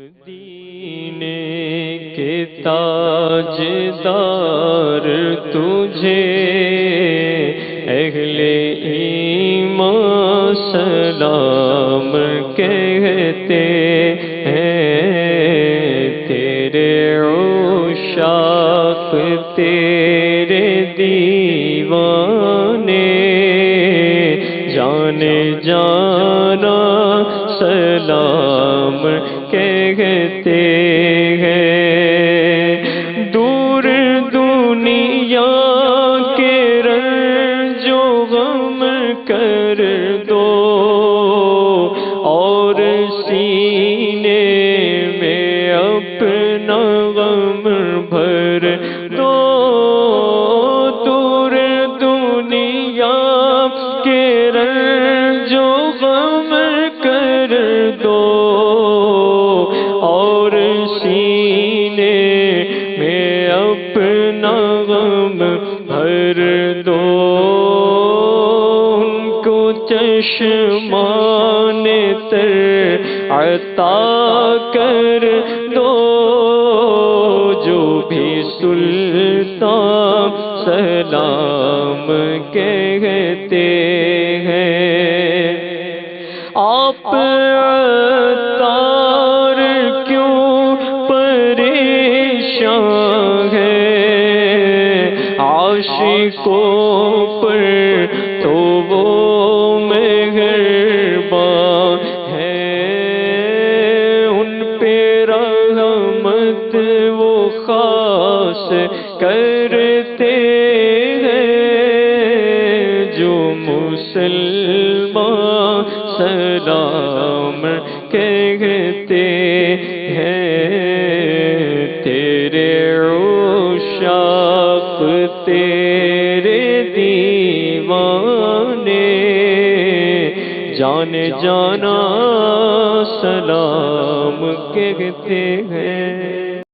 مدینے کے تاجدار تجھے اہل ایمان سلام کہتے ہیں، تیرے عشاق تیرے دیوانے جانے جانا سلام کہتے ہیں۔ دور دنیا کے رنج و غم کر دو اور سینے میں اپنا غم بھر دو۔ دور دنیا کے رنج و غم کر دو اور سینے میں اپنا غم بھر دو۔ ان کو چشمان تر عطا کر دو، جو بھی سلطان سلام کہتے ہیں۔ آپ عطار کیوں پریشان ہیں، عاشقوں پر تو وہ مہربان ہیں، ان پہ رحمت وہ خاص کرتے ہیں، جو مسلمان سلام کہتے ہیں۔ تیرے عشاق تیرے دیوانے جانے جانا سلام کہتے ہیں۔